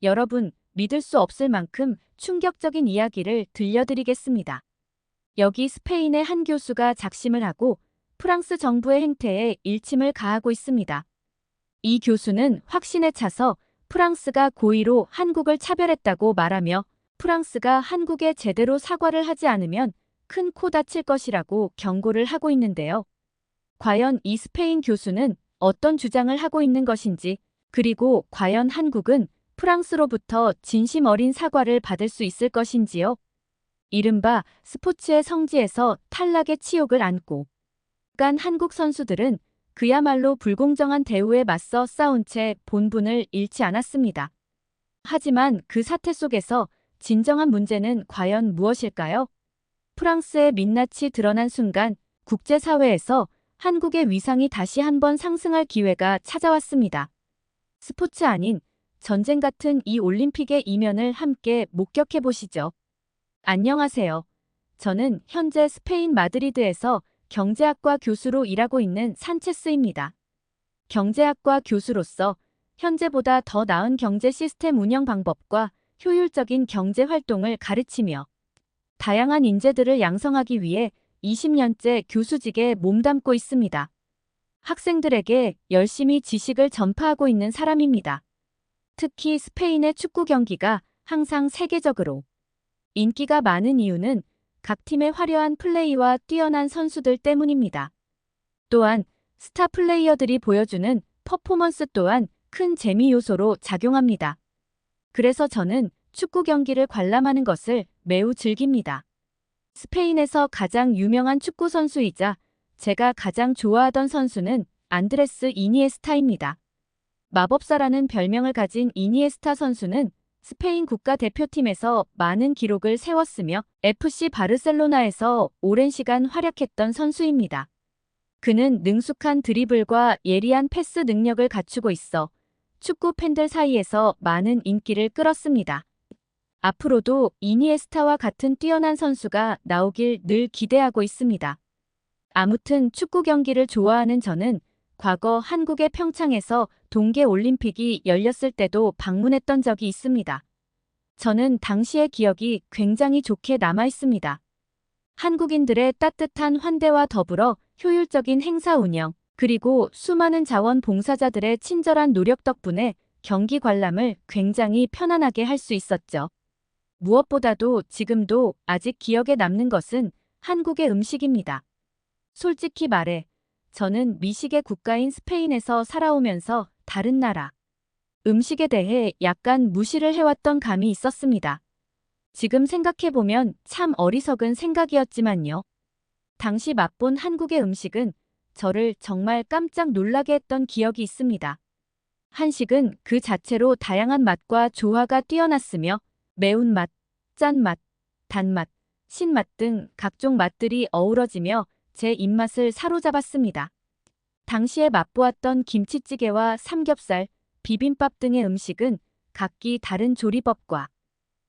여러분, 믿을 수 없을 만큼 충격적인 이야기를 들려드리겠습니다. 여기 스페인의 한 교수가 작심을 하고 프랑스 정부의 행태에 일침을 가하고 있습니다. 이 교수는 확신에 차서 프랑스가 고의로 한국을 차별했다고 말하며 프랑스가 한국에 제대로 사과를 하지 않으면 큰 코 다칠 것이라고 경고를 하고 있는데요. 과연 이 스페인 교수는 어떤 주장을 하고 있는 것인지, 그리고 과연 한국은 프랑스로부터 진심 어린 사과를 받을 수 있을 것인지요. 이른바 스포츠의 성지에서 탈락의 치욕을 안고 간 한국 선수들은 그야말로 불공정한 대우에 맞서 싸운 채 본분을 잃지 않았습니다. 하지만 그 사태 속에서 진정한 문제는 과연 무엇일까요? 프랑스의 민낯이 드러난 순간 국제사회에서 한국의 위상이 다시 한번 상승할 기회가 찾아왔습니다. 스포츠 아닌 전쟁 같은 이 올림픽의 이면을 함께 목격해 보시죠. 안녕하세요. 저는 현재 스페인 마드리드에서 경제학과 교수로 일하고 있는 산체스입니다. 경제학과 교수로서 현재보다 더 나은 경제 시스템 운영 방법과 효율적인 경제 활동을 가르치며 다양한 인재들을 양성하기 위해 20년째 교수직에 몸담고 있습니다. 학생들에게 열심히 지식을 전파하고 있는 사람입니다. 특히 스페인의 축구 경기가 항상 세계적으로 인기가 많은 이유는 각 팀의 화려한 플레이와 뛰어난 선수들 때문입니다. 또한 스타 플레이어들이 보여주는 퍼포먼스 또한 큰 재미 요소로 작용합니다. 그래서 저는 축구 경기를 관람하는 것을 매우 즐깁니다. 스페인에서 가장 유명한 축구 선수이자 제가 가장 좋아하던 선수는 안드레스 이니에스타입니다. 마법사라는 별명을 가진 이니에스타 선수는 스페인 국가대표팀에서 많은 기록을 세웠으며 FC 바르셀로나에서 오랜 시간 활약했던 선수입니다. 그는 능숙한 드리블과 예리한 패스 능력을 갖추고 있어 축구 팬들 사이에서 많은 인기를 끌었습니다. 앞으로도 이니에스타와 같은 뛰어난 선수가 나오길 늘 기대하고 있습니다. 아무튼 축구 경기를 좋아하는 저는 과거 한국의 평창에서 동계올림픽이 열렸을 때도 방문했던 적이 있습니다. 저는 당시의 기억이 굉장히 좋게 남아 있습니다. 한국인들의 따뜻한 환대와 더불어 효율적인 행사 운영, 그리고 수많은 자원봉사자들의 친절한 노력 덕분에 경기 관람을 굉장히 편안하게 할 수 있었죠. 무엇보다도 지금도 아직 기억에 남는 것은 한국의 음식입니다. 솔직히 말해, 저는 미식의 국가인 스페인에서 살아오면서 다른 나라 음식에 대해 약간 무시를 해왔던 감이 있었습니다. 지금 생각해보면 참 어리석은 생각이었지만요. 당시 맛본 한국의 음식은 저를 정말 깜짝 놀라게 했던 기억이 있습니다. 한식은 그 자체로 다양한 맛과 조화가 뛰어났으며 매운맛, 짠맛, 단맛, 신맛 등 각종 맛들이 어우러지며 제 입맛을 사로잡았습니다. 당시에 맛보았던 김치찌개와 삼겹살, 비빔밥 등의 음식은 각기 다른 조리법과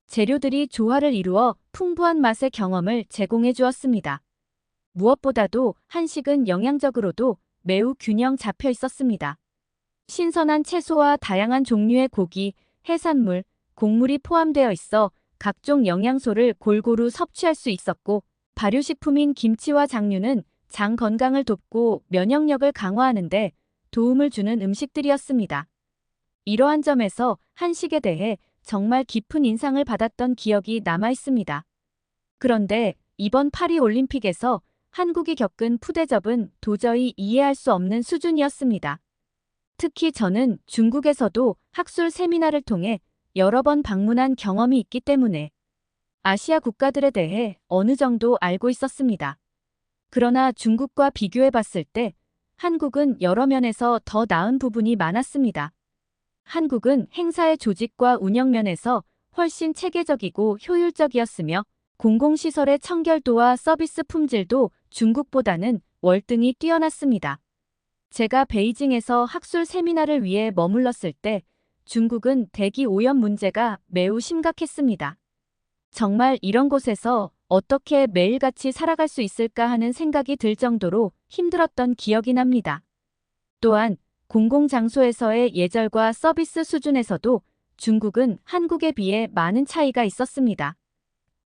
재료들이 조화를 이루어 풍부한 맛의 경험을 제공해 주었습니다. 무엇보다도 한식은 영양적으로도 매우 균형 잡혀 있었습니다. 신선한 채소와 다양한 종류의 고기, 해산물, 곡물이 포함되어 있어 각종 영양소를 골고루 섭취할 수 있었고, 발효식품인 김치와 장류는 장 건강을 돕고 면역력을 강화하는 데 도움을 주는 음식들이었습니다. 이러한 점에서 한식에 대해 정말 깊은 인상을 받았던 기억이 남아 있습니다. 그런데 이번 파리 올림픽에서 한국이 겪은 푸대접은 도저히 이해할 수 없는 수준이었습니다. 특히 저는 중국에서도 학술 세미나를 통해 여러 번 방문한 경험이 있기 때문에 아시아 국가들에 대해 어느 정도 알고 있었습니다. 그러나 중국과 비교해 봤을 때 한국은 여러 면에서 더 나은 부분이 많았습니다. 한국은 행사의 조직과 운영 면에서 훨씬 체계적이고 효율적이었으며 공공시설의 청결도와 서비스 품질도 중국보다는 월등히 뛰어났습니다. 제가 베이징에서 학술 세미나를 위해 머물렀을 때 중국은 대기 오염 문제가 매우 심각했습니다. 정말 이런 곳에서 어떻게 매일같이 살아갈 수 있을까 하는 생각이 들 정도로 힘들었던 기억이 납니다. 또한 공공장소에서의 예절과 서비스 수준에서도 중국은 한국에 비해 많은 차이가 있었습니다.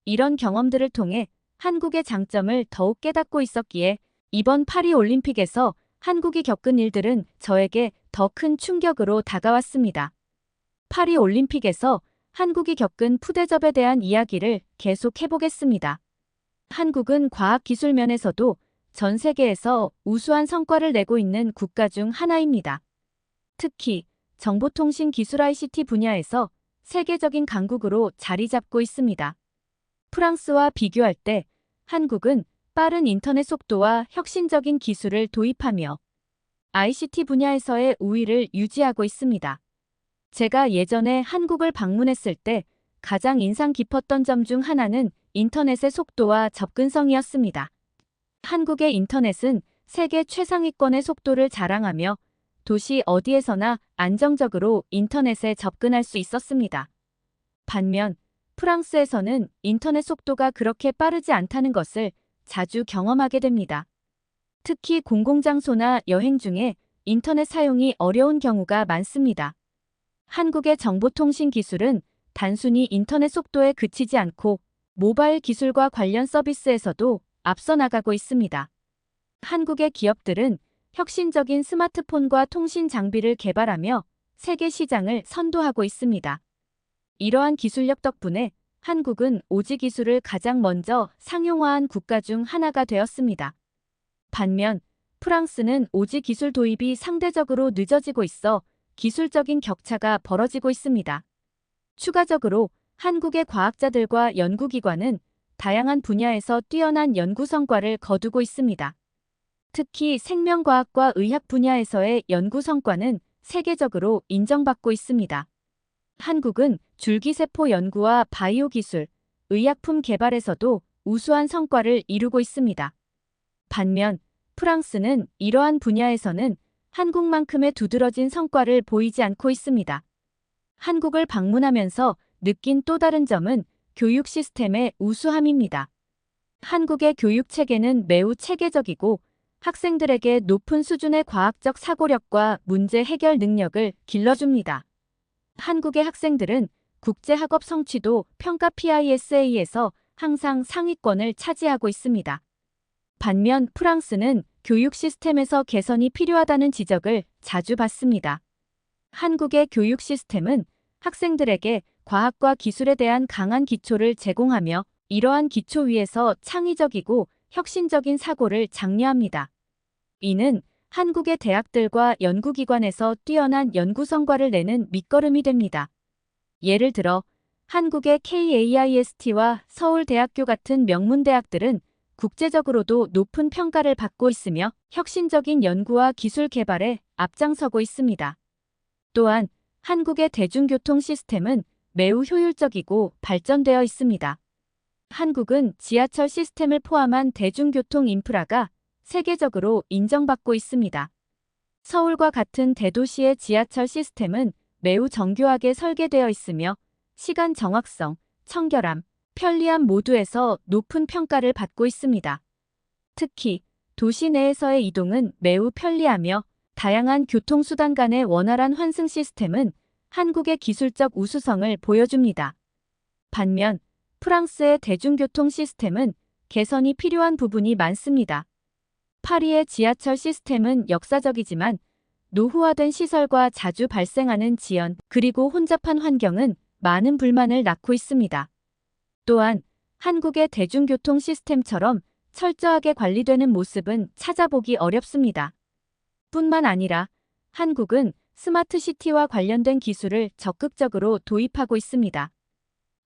이런 경험들을 통해 한국의 장점을 더욱 깨닫고 있었기에 이번 파리 올림픽에서 한국이 겪은 일들은 저에게 더 큰 충격으로 다가왔습니다. 파리 올림픽에서 한국이 겪은 푸대접에 대한 이야기를 계속 해보겠습니다. 한국은 과학기술 면에서도 전 세계에서 우수한 성과를 내고 있는 국가 중 하나입니다. 특히 정보통신 기술 ICT 분야에서 세계적인 강국으로 자리 잡고 있습니다. 프랑스와 비교할 때 한국은 빠른 인터넷 속도와 혁신적인 기술을 도입하며 ICT 분야에서의 우위를 유지하고 있습니다. 제가 예전에 한국을 방문했을 때 가장 인상 깊었던 점 중 하나는 인터넷의 속도와 접근성이었습니다. 한국의 인터넷은 세계 최상위권의 속도를 자랑하며 도시 어디에서나 안정적으로 인터넷에 접근할 수 있었습니다. 반면 프랑스에서는 인터넷 속도가 그렇게 빠르지 않다는 것을 자주 경험하게 됩니다. 특히 공공장소나 여행 중에 인터넷 사용이 어려운 경우가 많습니다. 한국의 정보통신 기술은 단순히 인터넷 속도에 그치지 않고 모바일 기술과 관련 서비스에서도 앞서 나가고 있습니다. 한국의 기업들은 혁신적인 스마트폰과 통신 장비를 개발하며 세계 시장을 선도하고 있습니다. 이러한 기술력 덕분에 한국은 오지 기술을 가장 먼저 상용화한 국가 중 하나가 되었습니다. 반면 프랑스는 오지 기술 도입이 상대적으로 늦어지고 있어 기술적인 격차가 벌어지고 있습니다. 추가적으로 한국의 과학자들과 연구기관은 다양한 분야에서 뛰어난 연구 성과를 거두고 있습니다. 특히 생명과학과 의학 분야에서의 연구 성과는 세계적으로 인정받고 있습니다. 한국은 줄기세포 연구와 바이오 기술, 의약품 개발에서도 우수한 성과를 이루고 있습니다. 반면 프랑스는 이러한 분야에서는 한국만큼의 두드러진 성과를 보이지 않고 있습니다. 한국을 방문하면서 느낀 또 다른 점은 교육 시스템의 우수함입니다. 한국의 교육 체계는 매우 체계적이고 학생들에게 높은 수준의 과학적 사고력과 문제 해결 능력을 길러줍니다. 한국의 학생들은 국제학업 성취도 평가 PISA에서 항상 상위권을 차지하고 있습니다. 반면 프랑스는 교육 시스템에서 개선이 필요하다는 지적을 자주 받습니다. 한국의 교육 시스템은 학생들에게 과학과 기술에 대한 강한 기초를 제공하며 이러한 기초 위에서 창의적이고 혁신적인 사고를 장려합니다. 이는 한국의 대학들과 연구기관에서 뛰어난 연구 성과를 내는 밑거름이 됩니다. 예를 들어 한국의 KAIST와 서울대학교 같은 명문대학들은 국제적으로도 높은 평가를 받고 있으며 혁신적인 연구와 기술 개발에 앞장서고 있습니다. 또한 한국의 대중교통 시스템은 매우 효율적이고 발전되어 있습니다. 한국은 지하철 시스템을 포함한 대중교통 인프라가 세계적으로 인정받고 있습니다. 서울과 같은 대도시의 지하철 시스템은 매우 정교하게 설계되어 있으며 시간 정확성, 청결함, 편리함 모두에서 높은 평가를 받고 있습니다. 특히 도시 내에서의 이동은 매우 편리하며 다양한 교통수단 간의 원활한 환승 시스템은 한국의 기술적 우수성을 보여줍니다. 반면 프랑스의 대중교통 시스템은 개선이 필요한 부분이 많습니다. 파리의 지하철 시스템은 역사적이지만 노후화된 시설과 자주 발생하는 지연 그리고 혼잡한 환경은 많은 불만을 낳고 있습니다. 또한 한국의 대중교통 시스템처럼 철저하게 관리되는 모습은 찾아보기 어렵습니다. 뿐만 아니라 한국은 스마트시티와 관련된 기술을 적극적으로 도입하고 있습니다.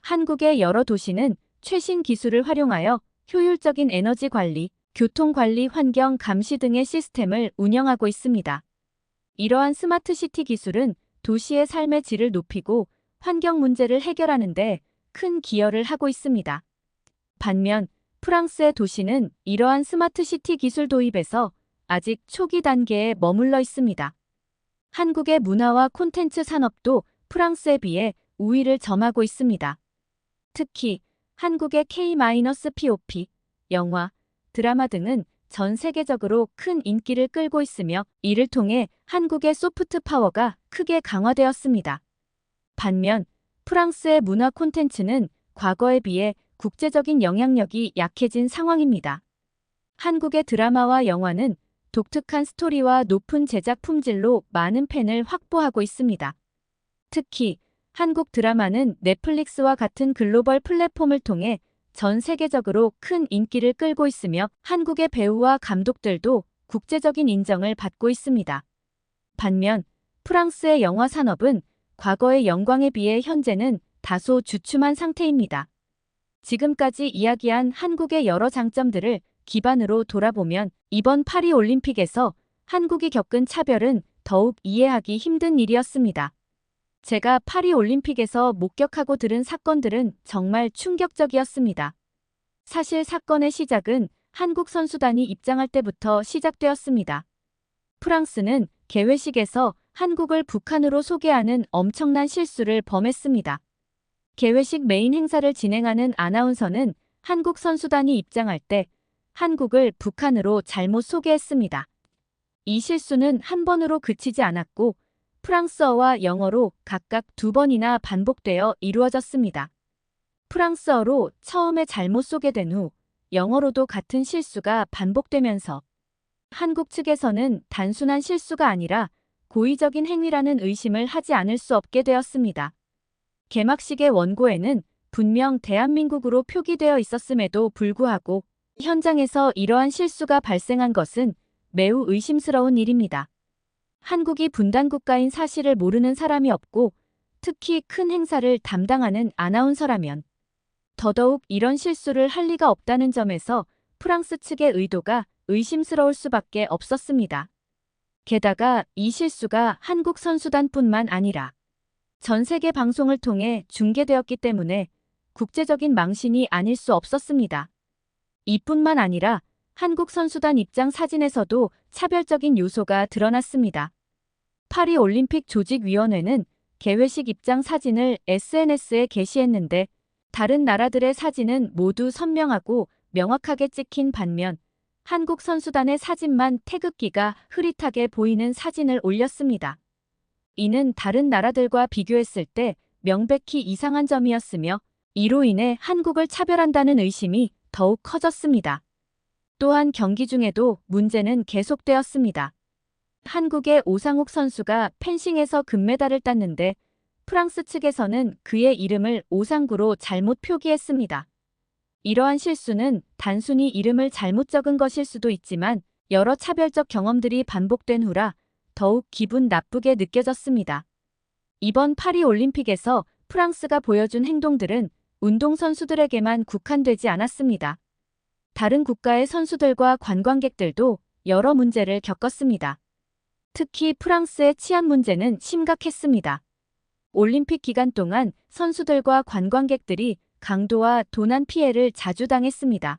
한국의 여러 도시는 최신 기술을 활용하여 효율적인 에너지 관리, 교통관리 환경 감시 등의 시스템을 운영하고 있습니다. 이러한 스마트시티 기술은 도시의 삶의 질을 높이고 환경 문제를 해결하는 데 큰 기여를 하고 있습니다. 반면 프랑스의 도시는 이러한 스마트시티 기술 도입에서 아직 초기 단계에 머물러 있습니다. 한국의 문화와 콘텐츠 산업도 프랑스에 비해 우위를 점하고 있습니다. 특히 한국의 K-POP, 영화, 드라마 등은 전 세계적으로 큰 인기를 끌고 있으며 이를 통해 한국의 소프트 파워가 크게 강화되었습니다. 반면 프랑스의 문화 콘텐츠는 과거에 비해 국제적인 영향력이 약해진 상황입니다. 한국의 드라마와 영화는 독특한 스토리와 높은 제작 품질로 많은 팬을 확보하고 있습니다. 특히 한국 드라마는 넷플릭스와 같은 글로벌 플랫폼을 통해 전 세계적으로 큰 인기를 끌고 있으며 한국의 배우와 감독들도 국제적인 인정을 받고 있습니다. 반면 프랑스의 영화 산업은 과거의 영광에 비해 현재는 다소 주춤한 상태입니다. 지금까지 이야기한 한국의 여러 장점들을 기반으로 돌아보면 이번 파리 올림픽에서 한국이 겪은 차별은 더욱 이해하기 힘든 일이었습니다. 제가 파리 올림픽에서 목격하고 들은 사건들은 정말 충격적이었습니다. 사실 사건의 시작은 한국 선수단이 입장할 때부터 시작되었습니다. 프랑스는 개회식에서 한국을 북한으로 소개하는 엄청난 실수를 범했습니다. 개회식 메인 행사를 진행하는 아나운서는 한국 선수단이 입장할 때 한국을 북한으로 잘못 소개했습니다. 이 실수는 한 번으로 그치지 않았고 프랑스어와 영어로 각각 2번이나 반복되어 이루어졌습니다. 프랑스어로 처음에 잘못 소개된 후 영어로도 같은 실수가 반복되면서 한국 측에서는 단순한 실수가 아니라 고의적인 행위라는 의심을 하지 않을 수 없게 되었습니다. 개막식의 원고에는 분명 대한민국으로 표기되어 있었음에도 불구하고 현장에서 이러한 실수가 발생한 것은 매우 의심스러운 일입니다. 한국이 분단국가인 사실을 모르는 사람이 없고 특히 큰 행사를 담당하는 아나운서라면 더더욱 이런 실수를 할 리가 없다는 점에서 프랑스 측의 의도가 의심스러울 수밖에 없었습니다. 게다가 이 실수가 한국 선수단뿐만 아니라 전 세계 방송을 통해 중계되었기 때문에 국제적인 망신이 아닐 수 없었습니다. 이뿐만 아니라 한국 선수단 입장 사진에서도 차별적인 요소가 드러났습니다. 파리 올림픽 조직위원회는 개회식 입장 사진을 SNS에 게시했는데 다른 나라들의 사진은 모두 선명하고 명확하게 찍힌 반면 한국 선수단의 사진만 태극기가 흐릿하게 보이는 사진을 올렸습니다. 이는 다른 나라들과 비교했을 때 명백히 이상한 점이었으며 이로 인해 한국을 차별한다는 의심이 더욱 커졌습니다. 또한 경기 중에도 문제는 계속되었습니다. 한국의 오상욱 선수가 펜싱에서 금메달을 땄는데 프랑스 측에서는 그의 이름을 오상구로 잘못 표기했습니다. 이러한 실수는 단순히 이름을 잘못 적은 것일 수도 있지만 여러 차별적 경험들이 반복된 후라 더욱 기분 나쁘게 느껴졌습니다. 이번 파리 올림픽에서 프랑스가 보여준 행동들은 운동선수들에게만 국한되지 않았습니다. 다른 국가의 선수들과 관광객들도 여러 문제를 겪었습니다. 특히 프랑스의 치안 문제는 심각했습니다. 올림픽 기간 동안 선수들과 관광객들이 강도와 도난 피해를 자주 당했습니다.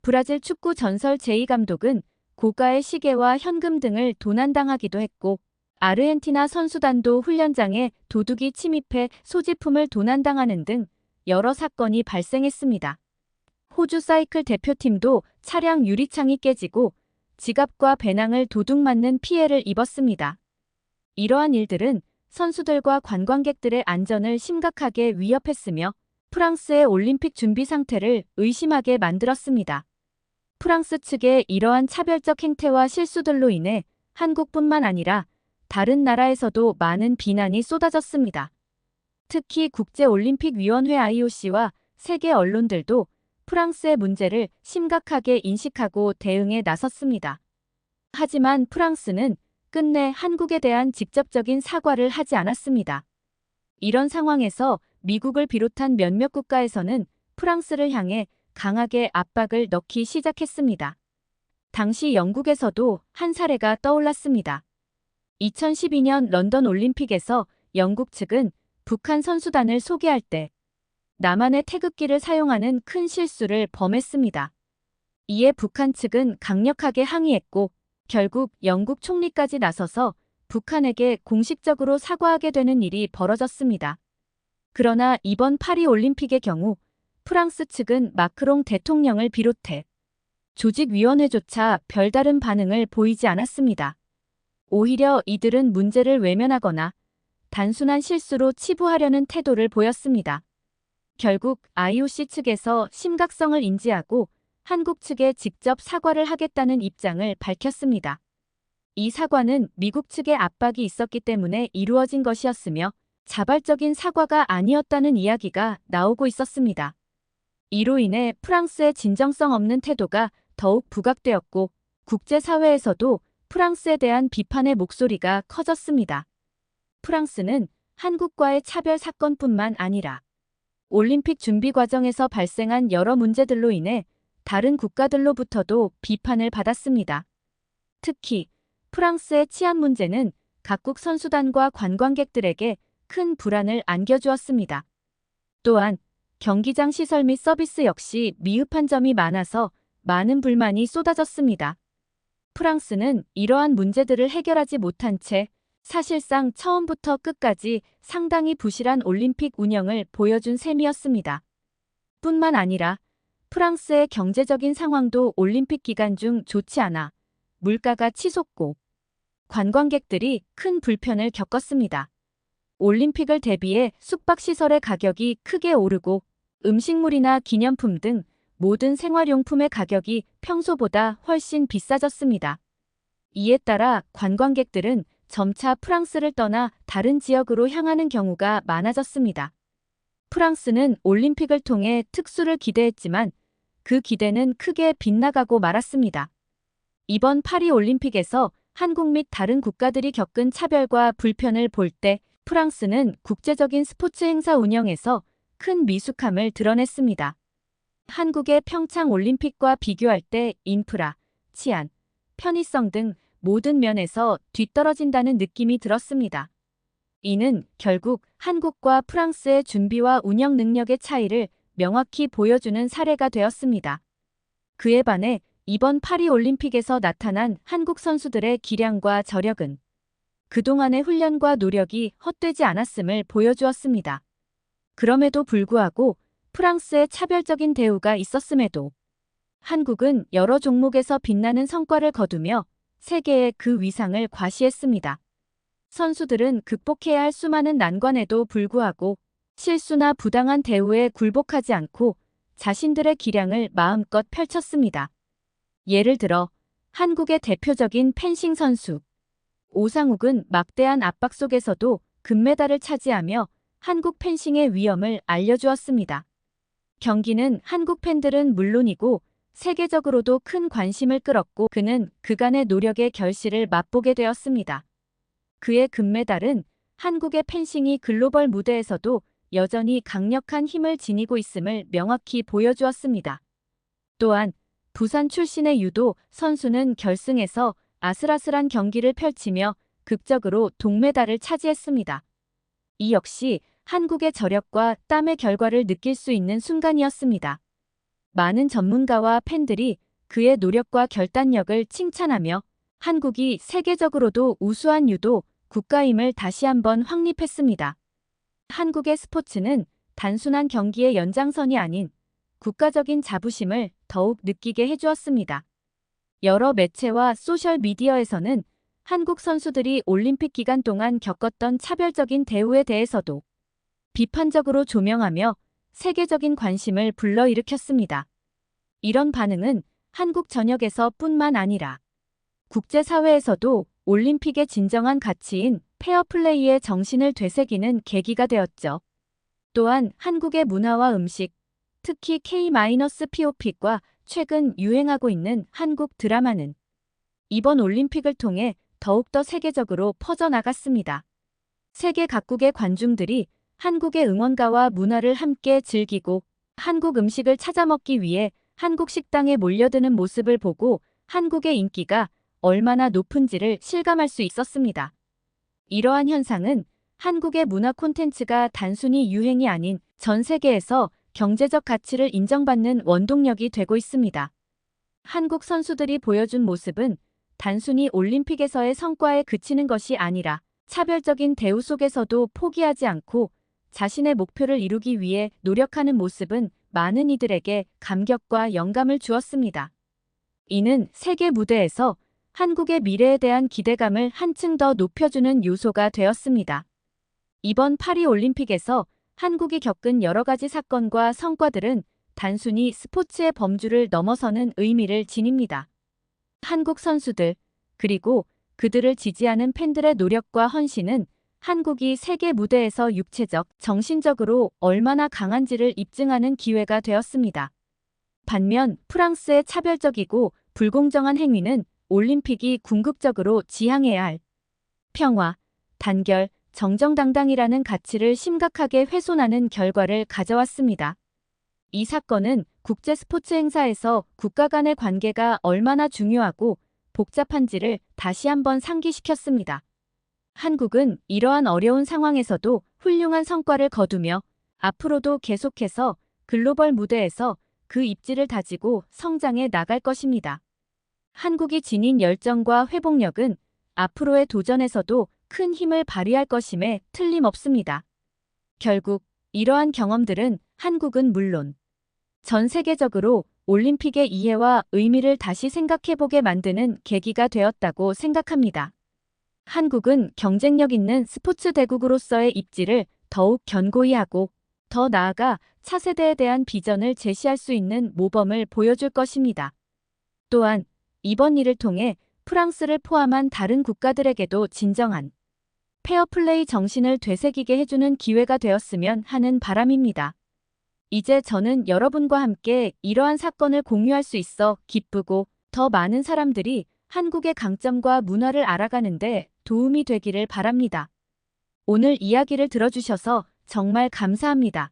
브라질 축구 전설 제이 감독은 고가의 시계와 현금 등을 도난당하기도 했고 아르헨티나 선수단도 훈련장에 도둑이 침입해 소지품을 도난당하는 등 여러 사건이 발생했습니다. 호주 사이클 대표팀도 차량 유리창이 깨지고 지갑과 배낭을 도둑 맞는 피해를 입었습니다. 이러한 일들은 선수들과 관광객들의 안전을 심각하게 위협했으며 프랑스의 올림픽 준비 상태를 의심하게 만들었습니다. 프랑스 측의 이러한 차별적 행태와 실수들로 인해 한국뿐만 아니라 다른 나라에서도 많은 비난이 쏟아졌습니다. 특히 국제올림픽위원회 IOC와 세계 언론들도 프랑스의 문제를 심각하게 인식하고 대응에 나섰습니다. 하지만 프랑스는 끝내 한국에 대한 직접적인 사과를 하지 않았습니다. 이런 상황에서 미국을 비롯한 몇몇 국가에서는 프랑스를 향해 강하게 압박을 넣기 시작했습니다. 당시 영국에서도 한 사례가 떠올랐습니다. 2012년 런던 올림픽에서 영국 측은 북한 선수단을 소개할 때 남한의 태극기를 사용하는 큰 실수를 범했습니다. 이에 북한 측은 강력하게 항의했고 결국 영국 총리까지 나서서 북한에게 공식적으로 사과하게 되는 일이 벌어졌습니다. 그러나 이번 파리 올림픽의 경우 프랑스 측은 마크롱 대통령을 비롯해 조직위원회조차 별다른 반응을 보이지 않았습니다. 오히려 이들은 문제를 외면하거나 단순한 실수로 치부하려는 태도를 보였습니다. 결국 IOC 측에서 심각성을 인지하고 한국 측에 직접 사과를 하겠다는 입장을 밝혔습니다. 이 사과는 미국 측의 압박이 있었기 때문에 이루어진 것이었으며 자발적인 사과가 아니었다는 이야기가 나오고 있었습니다. 이로 인해 프랑스의 진정성 없는 태도가 더욱 부각되었고 국제사회에서도 프랑스에 대한 비판의 목소리가 커졌습니다. 프랑스는 한국과의 차별 사건뿐만 아니라 올림픽 준비 과정에서 발생한 여러 문제들로 인해 다른 국가들로부터도 비판을 받았습니다. 특히 프랑스의 치안 문제는 각국 선수단과 관광객들에게 큰 불안을 안겨주었습니다. 또한 경기장 시설 및 서비스 역시 미흡한 점이 많아서 많은 불만이 쏟아졌습니다. 프랑스는 이러한 문제들을 해결하지 못한 채 사실상 처음부터 끝까지 상당히 부실한 올림픽 운영을 보여준 셈이었습니다. 뿐만 아니라 프랑스의 경제적인 상황도 올림픽 기간 중 좋지 않아 물가가 치솟고 관광객들이 큰 불편을 겪었습니다. 올림픽을 대비해 숙박시설의 가격이 크게 오르고 음식물이나 기념품 등 모든 생활용품의 가격이 평소보다 훨씬 비싸졌습니다. 이에 따라 관광객들은 점차 프랑스를 떠나 다른 지역으로 향하는 경우가 많아졌습니다. 프랑스는 올림픽을 통해 특수를 기대했지만 그 기대는 크게 빗나가고 말았습니다. 이번 파리 올림픽에서 한국 및 다른 국가들이 겪은 차별과 불편을 볼 때 프랑스는 국제적인 스포츠 행사 운영에서 큰 미숙함을 드러냈습니다. 한국의 평창 올림픽과 비교할 때 인프라, 치안, 편의성 등 모든 면에서 뒤떨어진다는 느낌이 들었습니다. 이는 결국 한국과 프랑스의 준비와 운영 능력의 차이를 명확히 보여주는 사례가 되었습니다. 그에 반해 이번 파리 올림픽에서 나타난 한국 선수들의 기량과 저력은 그동안의 훈련과 노력이 헛되지 않았음을 보여주었습니다. 그럼에도 불구하고 프랑스의 차별적인 대우가 있었음에도 한국은 여러 종목에서 빛나는 성과를 거두며 세계의 그 위상을 과시했습니다. 선수들은 극복해야 할 수많은 난관에도 불구하고 실수나 부당한 대우에 굴복하지 않고 자신들의 기량을 마음껏 펼쳤습니다. 예를 들어 한국의 대표적인 펜싱 선수 오상욱은 막대한 압박 속에서도 금메달을 차지하며 한국 펜싱의 위엄을 알려주었습니다. 경기는 한국 팬들은 물론이고 세계적으로도 큰 관심을 끌었고 그는 그간의 노력의 결실을 맛보게 되었습니다. 그의 금메달은 한국의 펜싱이 글로벌 무대에서도 여전히 강력한 힘을 지니고 있음을 명확히 보여주었습니다. 또한 부산 출신의 유도 선수는 결승에서 아슬아슬한 경기를 펼치며 극적으로 동메달을 차지했습니다. 이 역시 한국의 저력과 땀의 결과를 느낄 수 있는 순간이었습니다. 많은 전문가와 팬들이 그의 노력과 결단력을 칭찬하며 한국이 세계적으로도 우수한 유도 국가임을 다시 한번 확립했습니다. 한국의 스포츠는 단순한 경기의 연장선이 아닌 국가적인 자부심을 더욱 느끼게 해주었습니다. 여러 매체와 소셜미디어에서는 한국 선수들이 올림픽 기간 동안 겪었던 차별적인 대우에 대해서도 비판적으로 조명하며 세계적인 관심을 불러일으켰습니다. 이런 반응은 한국 전역에서 뿐만 아니라 국제사회에서도 올림픽의 진정한 가치인 페어플레이의 정신을 되새기는 계기가 되었죠. 또한 한국의 문화와 음식, 특히 K-POP과 최근 유행하고 있는 한국 드라마는 이번 올림픽을 통해 더욱더 세계적으로 퍼져나갔습니다. 세계 각국의 관중들이 한국의 응원가와 문화를 함께 즐기고 한국 음식을 찾아 먹기 위해 한국 식당에 몰려드는 모습을 보고 한국의 인기가 얼마나 높은지를 실감할 수 있었습니다. 이러한 현상은 한국의 문화 콘텐츠가 단순히 유행이 아닌 전 세계에서 경제적 가치를 인정받는 원동력이 되고 있습니다. 한국 선수들이 보여준 모습은 단순히 올림픽에서의 성과에 그치는 것이 아니라 차별적인 대우 속에서도 포기하지 않고 자신의 목표를 이루기 위해 노력하는 모습은 많은 이들에게 감격과 영감을 주었습니다. 이는 세계 무대에서 한국의 미래에 대한 기대감을 한층 더 높여주는 요소가 되었습니다. 이번 파리 올림픽에서 한국이 겪은 여러 가지 사건과 성과들은 단순히 스포츠의 범주를 넘어서는 의미를 지닙니다. 한국 선수들, 그리고 그들을 지지하는 팬들의 노력과 헌신은 한국이 세계 무대에서 육체적, 정신적으로 얼마나 강한지를 입증하는 기회가 되었습니다. 반면 프랑스의 차별적이고 불공정한 행위는 올림픽이 궁극적으로 지향해야 할 평화, 단결, 정정당당이라는 가치를 심각하게 훼손하는 결과를 가져왔습니다. 이 사건은 국제 스포츠 행사에서 국가 간의 관계가 얼마나 중요하고 복잡한지를 다시 한번 상기시켰습니다. 한국은 이러한 어려운 상황에서도 훌륭한 성과를 거두며 앞으로도 계속해서 글로벌 무대에서 그 입지를 다지고 성장해 나갈 것입니다. 한국이 지닌 열정과 회복력은 앞으로의 도전에서도 큰 힘을 발휘할 것임에 틀림없습니다. 결국 이러한 경험들은 한국은 물론 전 세계적으로 올림픽의 이해와 의미를 다시 생각해보게 만드는 계기가 되었다고 생각합니다. 한국은 경쟁력 있는 스포츠 대국으로서의 입지를 더욱 견고히 하고 더 나아가 차세대에 대한 비전을 제시할 수 있는 모범을 보여줄 것입니다. 또한 이번 일을 통해 프랑스를 포함한 다른 국가들에게도 진정한 페어플레이 정신을 되새기게 해주는 기회가 되었으면 하는 바람입니다. 이제 저는 여러분과 함께 이러한 사건을 공유할 수 있어 기쁘고 더 많은 사람들이 한국의 강점과 문화를 알아가는데 도움이 되기를 바랍니다. 오늘 이야기를 들어주셔서 정말 감사합니다.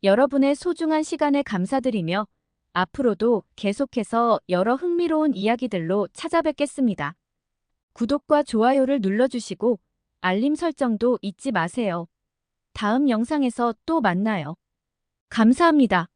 여러분의 소중한 시간에 감사드리며 앞으로도 계속해서 여러 흥미로운 이야기들로 찾아뵙겠습니다. 구독과 좋아요를 눌러주시고 알림 설정도 잊지 마세요. 다음 영상에서 또 만나요. 감사합니다.